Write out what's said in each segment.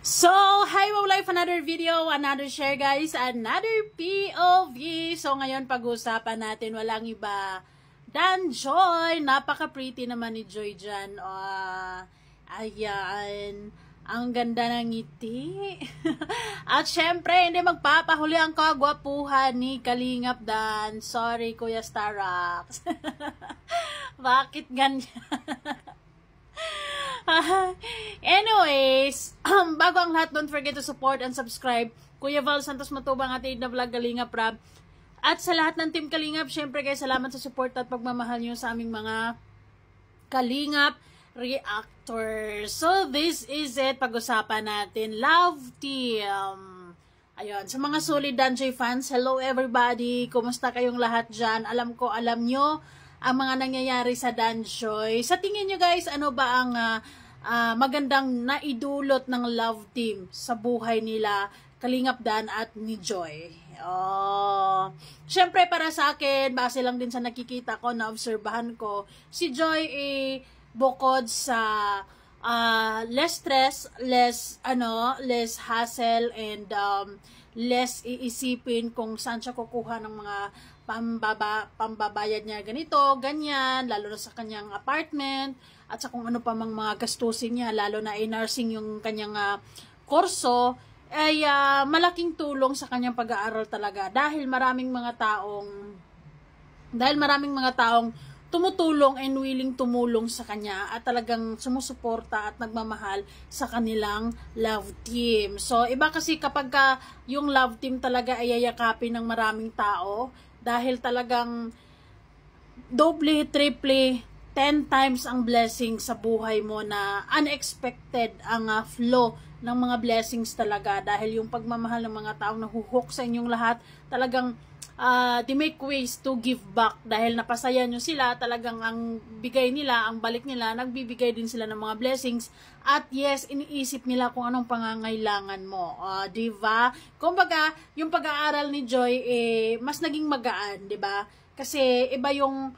So, hi Wow Life, another video, another share guys, another POV. So, ngayon pag-uusapan natin, walang iba Dan Joy. Napaka-pretty naman ni Joy dyan. Ayan, ang ganda ng ngiti. At syempre, hindi magpapahuli ang kagwapuhan ni Kalingap Dan. Sorry, Kuya Starax. Bakit ganyan? Anyways, bago ang lahat, don't forget to support and subscribe. Kuya Val Santos Matubang, ating na vlog Kalingap Rab. At sa lahat ng team Kalingap, syempre guys, salamat sa support at pagmamahal nyo sa aming mga Kalingap reactors. So, this is it. Pag-usapan natin, Love Team. Ayun, sa mga solid Danjoy fans, hello everybody. Kumusta kayong lahat dyan? Alam ko, alam nyo ang mga nangyayari sa Danjoy. Sa tingin nyo guys, ano ba ang magandang naidulot ng Love Team sa buhay nila, Kalingap Dan at ni Joy? Syempre para sa akin, base lang din sa nakikita ko, na-obserbahan ko, si Joy bukod sa less stress, less hassle, and less iisipin kung saan siya kukuha ng mga pambabayad niya, ganito, ganyan, lalo na sa kanyang apartment, at sa kung ano pa mang mga gastusin niya, lalo na nursing yung kanyang kurso, ay malaking tulong sa kanyang pag-aaral talaga, dahil maraming mga taong tumutulong and willing tumulong sa kanya at talagang sumusuporta at nagmamahal sa kanilang Love Team. So, iba kasi kapag yung Love Team talaga ay yayakapin ng maraming tao, dahil talagang doble, triple, 10 times ang blessing sa buhay mo, na unexpected ang flow ng mga blessings talaga, dahil yung pagmamahal ng mga taong nahuhook sa inyong lahat, talagang they make ways to give back, dahil napasaya nyo sila, talagang ang bigay nila, ang balik nila, nagbibigay din sila ng mga blessings, at yes, iniisip nila kung anong pangangailangan mo, diba? Kumbaga, yung pag-aaral ni Joy mas naging magaan, diba? Kasi iba yung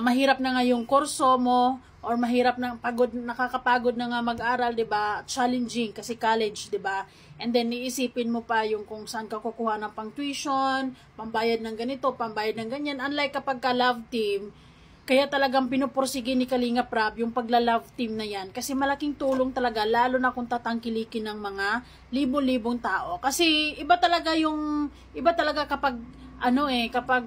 mahirap na nga yung kurso mo, or mahirap na nakakapagod na nga mag-aral, 'di ba? Challenging kasi college, 'di ba? And then iisipin mo pa yung kung saan ka kukuha ng pang-tuition, pambayad ng ganito, pambayad ng ganyan. Unlike kapag ka Love Team, kaya talagang pinupursige ni Kalingap Rab yung pag-love team na yan, kasi malaking tulong talaga, lalo na kung tatangkilikin ng mga libo-libong tao. Kasi iba talaga kapag kapag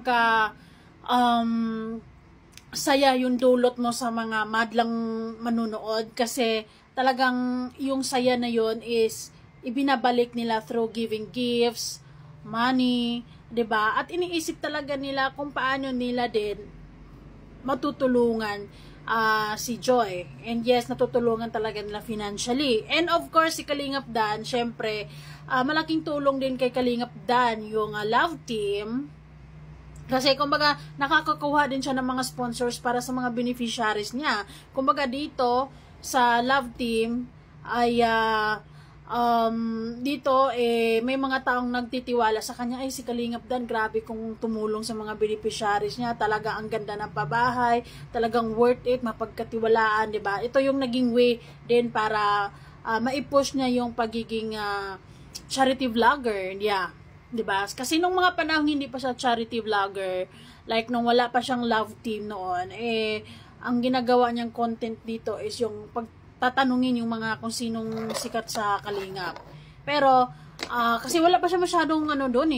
saya yung dulot mo sa mga madlang manunood, kasi talagang yung saya na yun is ibinabalik nila through giving gifts, money, 'di ba? At iniisip talaga nila kung paano nila din matutulungan si Joy. And yes, natutulungan talaga nila financially. And of course, si Kalingap Dan, syempre, malaking tulong din kay Kalingap Dan yung Love Team. Kasi kumbaga nakakakuha din siya ng mga sponsors para sa mga beneficiaries niya. Kumbaga dito sa Love Team ay may mga taong nagtitiwala sa kanya. Ay, si Kalingap Dan, grabe kung tumulong sa mga beneficiaries niya. Talaga ang ganda ng pabahay, talagang worth it, mapagkatiwalaan, 'di ba? Ito yung naging way din para maipush niya yung pagiging charity vlogger, yeah. 'Di ba? Kasi nung mga panahon hindi pa siya charity vlogger, like nung wala pa siyang Love Team noon, ang ginagawa niyang content dito is yung pagtatanungin yung mga kung sinong sikat sa Kalingap. Pero kasi wala pa siya masyadong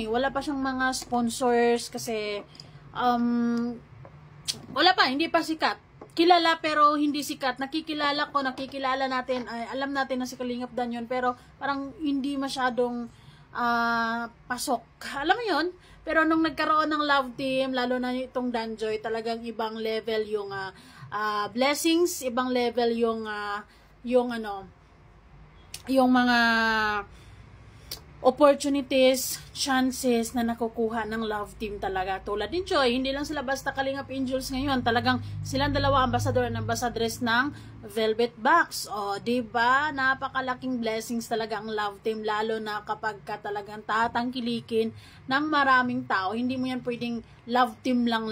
wala pa siyang mga sponsors, kasi wala pa, hindi pa sikat. Kilala pero hindi sikat. Nakikilala natin, alam natin na si Kalingap Dan yun, pero parang hindi masyadong pasok. Alam mo yun? Pero nung nagkaroon ng Love Team, lalo na itong Danjoy, talagang ibang level yung blessings, ibang level yung mga opportunities, chances na nakukuha ng Love Team talaga. Tulad din Joy, hindi lang sila basta Kalingap Angels ngayon, talagang silang dalawa ambassador and ambassadress ng Velvet Box. Diba? Napakalaking blessings talaga ang Love Team, lalo na kapag ka talagang tatangkilikin ng maraming tao. Hindi mo yan pwedeng Love Team lang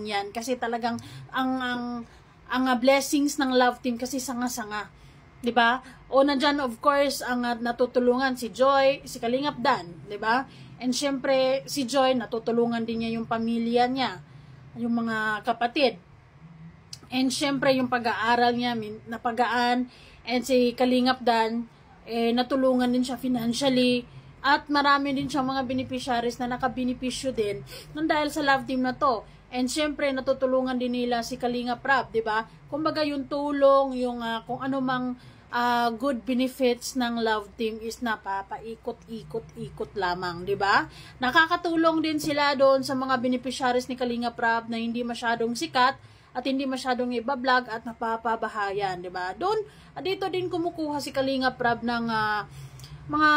yan, kasi talagang ang blessings ng Love Team kasi sanga-sanga. 'di ba? O nandiyan of course ang natutulungan si Joy, si Kalingap Dan, 'di ba? And syempre si Joy natutulungan din niya yung pamilya niya, yung mga kapatid. And syempre yung pag-aaral niya napagaan, and si Kalingap Dan natulungan din siya financially, at marami din siyang mga beneficiaries na nakabenepisyo din nang dahil sa love team na to. And syempre natutulungan din nila si Kalingap Rab, 'di ba? Kumbaga yung tulong, yung kung ano mang good benefits ng love team is napapaikot-ikot-ikot lamang, 'di ba? Nakakatulong din sila doon sa mga beneficiaries ni Kalingap Rab na hindi masyadong sikat at hindi masyadong iba-vlog at napapabahayan, 'di ba? Dito din kumukuha si Kalingap Rab ng mga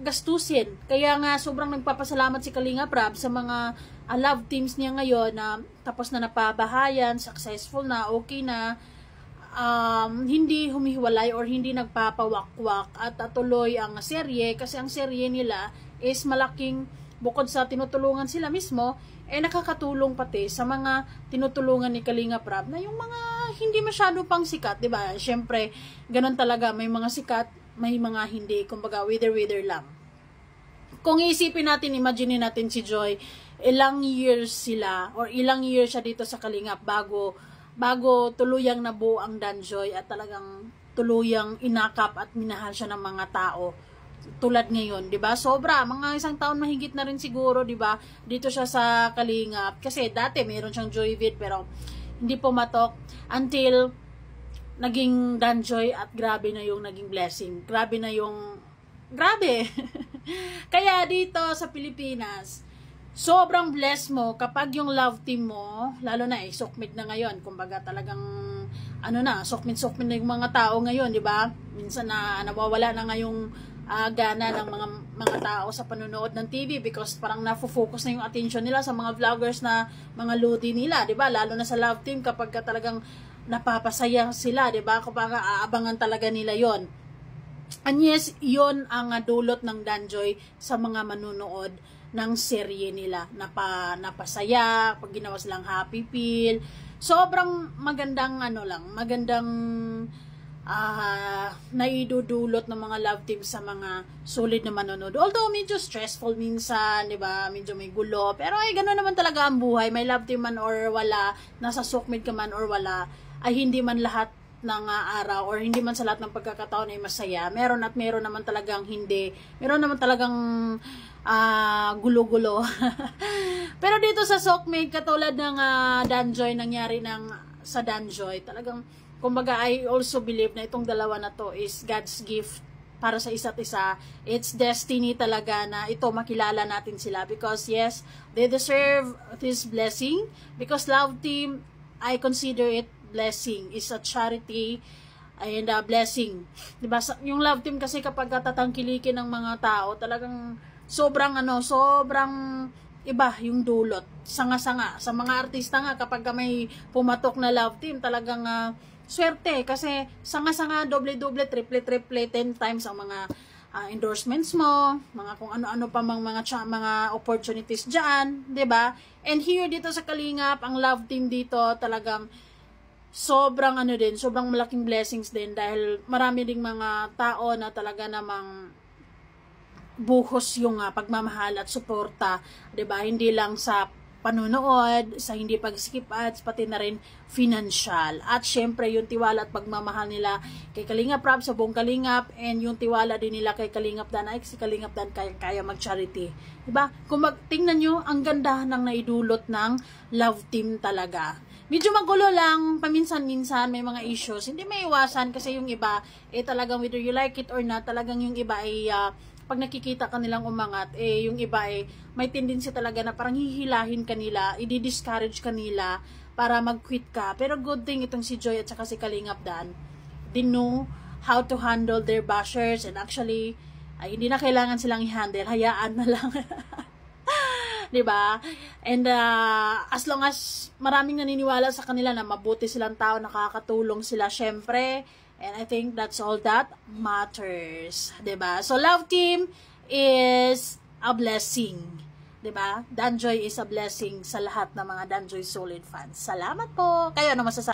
gastusin. Kaya nga sobrang nagpapasalamat si Kalingap Rab sa mga love teams niya ngayon na tapos na napabahayan, successful na, okay na, hindi humihiwalay or hindi nagpapawakwak at tuloy ang serye, kasi ang serye nila is malaking, bukod sa tinutulungan sila mismo, nakakatulong pati sa mga tinutulungan ni Kalingap Rab na yung mga hindi masyado pang sikat, 'di ba? Syempre, ganun talaga, may mga sikat, may mga hindi, kumbaga wither lang. Kung iisipin natin, imagine natin si Joy, ilang years sila or ilang years siya dito sa Kalingap bago tuluyang nabuo ang Danjoy at talagang tuluyang inakap at minahal siya ng mga tao tulad ngayon, 'di ba? Sobra, mga 1 taon mahigit na rin siguro, 'di ba? Dito siya sa Kalingap kasi dati meron siyang Joyvid pero hindi pumatok until naging Danjoy, at grabe na yung naging blessing. Grabe. Kaya dito sa Pilipinas, sobrang blessed mo kapag yung love team mo, lalo na sokmit na ngayon, kumbaga talagang sokmit na yung mga tao ngayon, di ba? Minsan nawawala na ngayong gana ng mga tao sa panonood ng TV because parang nafo-focus na yung attention nila sa mga vloggers na mga ludi nila, di ba? Lalo na sa love team kapag talagang napapasaya sila, 'di ba? Kapag aabangan talaga nila 'yon. And yes, 'yon ang dulot ng Danjoy sa mga manunood ng serye nila. Napasaya, pag ginawa silang happy feel. Sobrang magandang magandang naidudulot ng mga love team sa mga solid na manonood. Although medyo stressful minsan, 'di ba? Medyo may gulo, pero ganoon naman talaga ang buhay. May love team man or wala, nasa sokmid ka man or wala, ay hindi man lahat ng araw or hindi man sa lahat ng pagkakataon ay masaya. Meron naman talagang hindi. Meron naman talagang gulo-gulo. Pero dito sa Sokmate, katulad ng Danjoy, nangyari sa Danjoy, talagang, kumbaga, I also believe na itong dalawa na to is God's gift para sa isa't isa. It's destiny talaga na ito, makilala natin sila because yes, they deserve this blessing because love team, I consider it blessing, is a charity and a blessing, diba? Yung love team kasi kapag tatangkilikin ng mga tao, talagang sobrang iba yung dulot. Sanga-sanga sa mga artista nga, kapag may pumatok na love team, talagang swerte kasi sanga-sanga, doble-doble, triple-triple, 10 times ang mga endorsements mo, mga kung ano-ano pa mga opportunities diyan, 'di ba? And here dito sa Kalingap, ang love team dito talagang sobrang sobrang malaking blessings din dahil marami ding mga tao na talaga namang buhos yung pagmamahal at suporta, 'di ba? Hindi lang sa panonood, sa hindi pag-skip ads, pati na rin financial. At syempre yung tiwala at pagmamahal nila kay Kalingap Rab sa buong Kalingap, and yung tiwala din nila kay Kalingap Dan, ay si Kalingap Dan kaya mag-charity. 'Di ba? Kung tingnan nyo, ang ganda ng naidulot ng love team talaga. Medyo magulo lang, paminsan-minsan may mga issues, hindi may iwasan kasi yung iba, talagang whether you like it or not, talagang yung iba ay, pag nakikita kanilang umangat, yung iba may tendency talaga na parang hihilahin kanila, i-discourage kanila para mag-quit ka. Pero good thing itong si Joy at saka si Kalingap Dan, they know how to handle their bashers, and actually, hindi na kailangan silang i-handle, hayaan na lang. Diba? And as long as maraming naniniwala sa kanila na mabuti silang tao, nakakatulong sila syempre, and I think that's all that matters. Diba? So love team is a blessing. Diba? Danjoy is a blessing sa lahat ng mga Danjoy Solid fans. Salamat po. Kayo ano masasabi?